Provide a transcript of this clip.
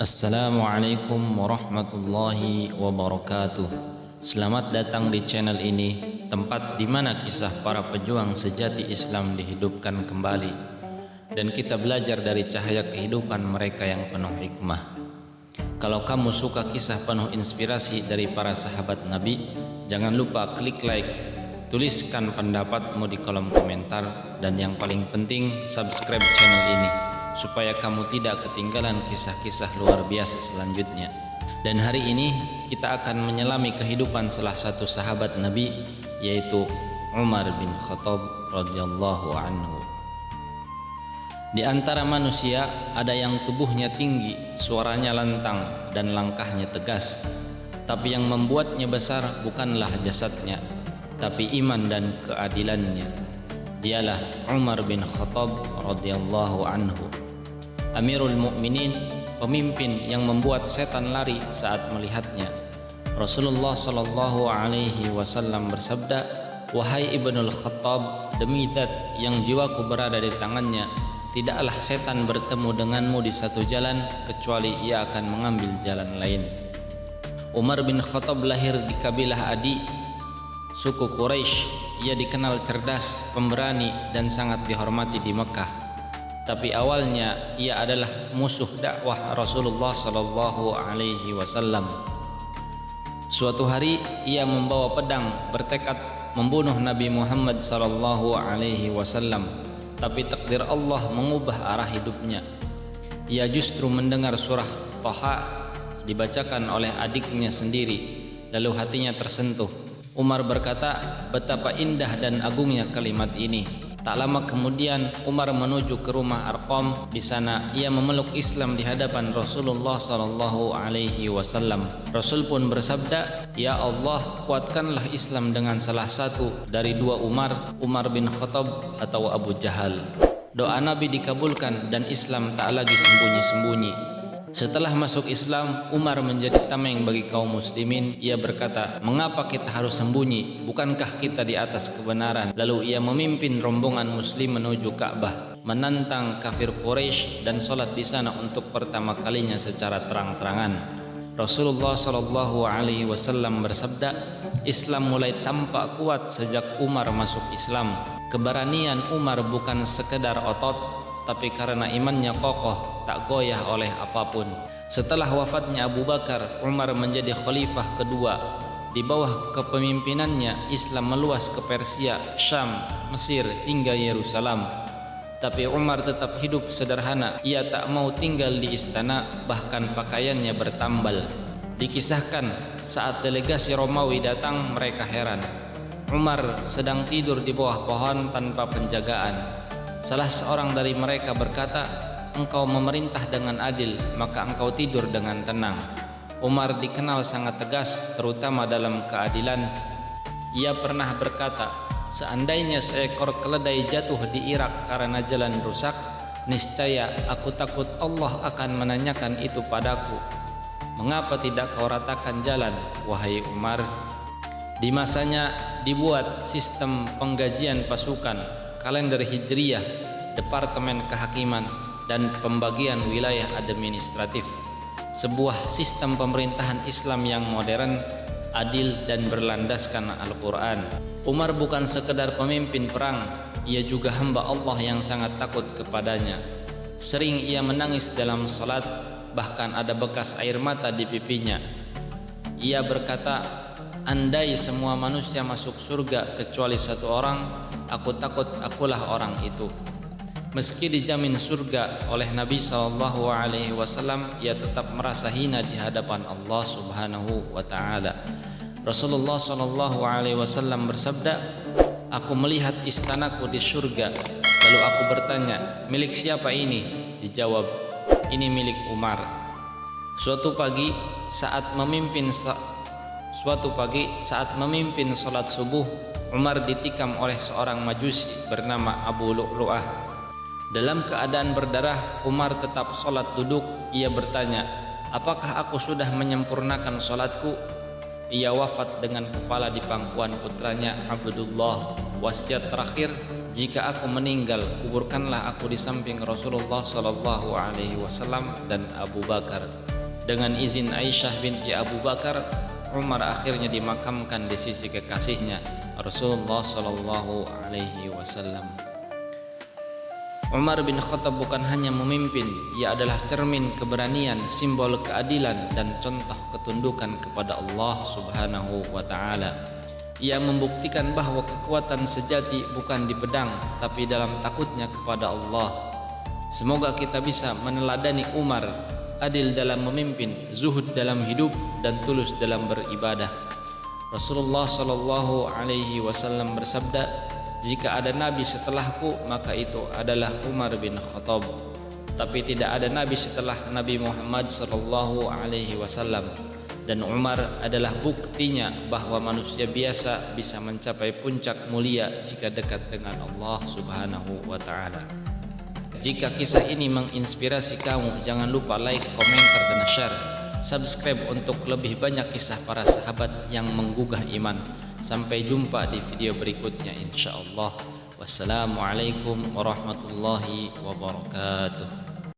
Assalamualaikum warahmatullahi wabarakatuh. Selamat datang di channel ini, tempat di mana kisah para pejuang sejati Islam dihidupkan kembali dan kita belajar dari cahaya kehidupan mereka yang penuh hikmah. Kalau kamu suka kisah penuh inspirasi dari para sahabat Nabi, jangan lupa klik like, tuliskan pendapatmu di kolom komentar, dan yang paling penting subscribe channel ini supaya kamu tidak ketinggalan kisah-kisah luar biasa selanjutnya. Dan hari ini kita akan menyelami kehidupan salah satu sahabat Nabi, yaitu Umar bin Khattab radhiyallahu anhu. Di antara manusia ada yang tubuhnya tinggi, suaranya lantang dan langkahnya tegas. Tapi yang membuatnya besar bukanlah jasadnya, tapi iman dan keadilannya. Dialah Umar bin Khattab radhiyallahu anhu, Amirul Mukminin, pemimpin yang membuat setan lari saat melihatnya. Rasulullah sallallahu alaihi wasallam bersabda, "Wahai Ibnul Khattab, demi zat yang jiwaku berada di tangannya, tidaklah setan bertemu denganmu di satu jalan kecuali ia akan mengambil jalan lain." Umar bin Khattab lahir di kabilah Adi, suku Quraisy. Ia dikenal cerdas, pemberani, dan sangat dihormati di Mekah. Tapi awalnya ia adalah musuh dakwah Rasulullah sallallahu alaihi wasallam. Suatu hari ia membawa pedang bertekad membunuh Nabi Muhammad sallallahu alaihi wasallam, tapi takdir Allah mengubah arah hidupnya. Ia justru mendengar surah Thaha dibacakan oleh adiknya sendiri, lalu hatinya tersentuh. Umar berkata, betapa indah dan agungnya kalimat ini. Tak lama kemudian Umar menuju ke rumah Arqam. Di sana ia memeluk Islam di hadapan Rasulullah sallallahu alaihi wasallam. Rasul pun bersabda, "Ya Allah, kuatkanlah Islam dengan salah satu dari dua Umar, Umar bin Khattab atau Abu Jahal." Doa Nabi dikabulkan dan Islam tak lagi sembunyi-sembunyi. Setelah masuk Islam, Umar menjadi tameng bagi kaum muslimin. Ia berkata, "Mengapa kita harus sembunyi? Bukankah kita di atas kebenaran?" Lalu ia memimpin rombongan muslim menuju Ka'bah, menantang kafir Quraisy dan sholat di sana untuk pertama kalinya secara terang-terangan. Rasulullah sallallahu alaihi wasallam bersabda, "Islam mulai tampak kuat sejak Umar masuk Islam." Keberanian Umar bukan sekedar otot, tapi karena imannya kokoh, tak goyah oleh apapun. Setelah wafatnya Abu Bakar, Umar menjadi khalifah kedua. Di bawah kepemimpinannya, Islam meluas ke Persia, Syam, Mesir, hingga Yerusalem. Tapi Umar tetap hidup sederhana. Ia tak mau tinggal di istana, bahkan pakaiannya bertambal. Dikisahkan, saat delegasi Romawi datang, mereka heran. Umar sedang tidur di bawah pohon tanpa penjagaan. Salah seorang dari mereka berkata, "Engkau memerintah dengan adil, maka engkau tidur dengan tenang." Umar dikenal sangat tegas, terutama dalam keadilan. Ia pernah berkata, "Seandainya seekor keledai jatuh di Irak karena jalan rusak, niscaya aku takut Allah akan menanyakan itu padaku. Mengapa tidak kau ratakan jalan, wahai Umar?" Di masanya dibuat sistem penggajian pasukan, kalender Hijriyah, Departemen Kehakiman, dan pembagian wilayah administratif. Sebuah sistem pemerintahan Islam yang modern, adil, dan berlandaskan Al-Quran. Umar bukan sekedar pemimpin perang, ia juga hamba Allah yang sangat takut kepadanya. Sering ia menangis dalam salat, bahkan ada bekas air mata di pipinya. Ia berkata, "Andai semua manusia masuk surga kecuali satu orang, aku takut akulah orang itu." Meski dijamin surga oleh Nabi sallallahu alaihi wasallam, ia tetap merasa hina di hadapan Allah Subhanahu wa taala. Rasulullah sallallahu alaihi wasallam bersabda, "Aku melihat istanaku di surga. Lalu aku bertanya, milik siapa ini?" Dijawab, "Ini milik Umar." Suatu pagi saat memimpin salat subuh, Umar ditikam oleh seorang majusi bernama Abu Lu'lu'ah. Dalam keadaan berdarah, Umar tetap sholat duduk. Ia bertanya, "Apakah aku sudah menyempurnakan sholatku?" Ia wafat dengan kepala di pangkuan putranya Abdullah. Wasiat terakhir, jika aku meninggal, kuburkanlah aku di samping Rasulullah sallallahu alaihi wasallam dan Abu Bakar. Dengan izin Aisyah binti Abu Bakar, Umar akhirnya dimakamkan di sisi kekasihnya Rasulullah sallallahu alaihi wasallam. Umar bin Khattab bukan hanya memimpin, ia adalah cermin keberanian, simbol keadilan dan contoh ketundukan kepada Allah Subhanahu wa taala. Ia membuktikan bahwa kekuatan sejati bukan di pedang, tapi dalam takutnya kepada Allah. Semoga kita bisa meneladani Umar, adil dalam memimpin, zuhud dalam hidup, dan tulus dalam beribadah. Rasulullah sallallahu alaihi wasallam bersabda, "Jika ada nabi setelahku, maka itu adalah Umar bin Khattab. Tapi tidak ada nabi setelah Nabi Muhammad sallallahu alaihi wasallam. Dan Umar adalah buktinya bahwa manusia biasa bisa mencapai puncak mulia jika dekat dengan Allah Subhanahu wa taala." Jika kisah ini menginspirasi kamu, jangan lupa like, komentar, dan share. Subscribe untuk lebih banyak kisah para sahabat yang menggugah iman. Sampai jumpa di video berikutnya insyaallah. Wassalamualaikum warahmatullahi wabarakatuh.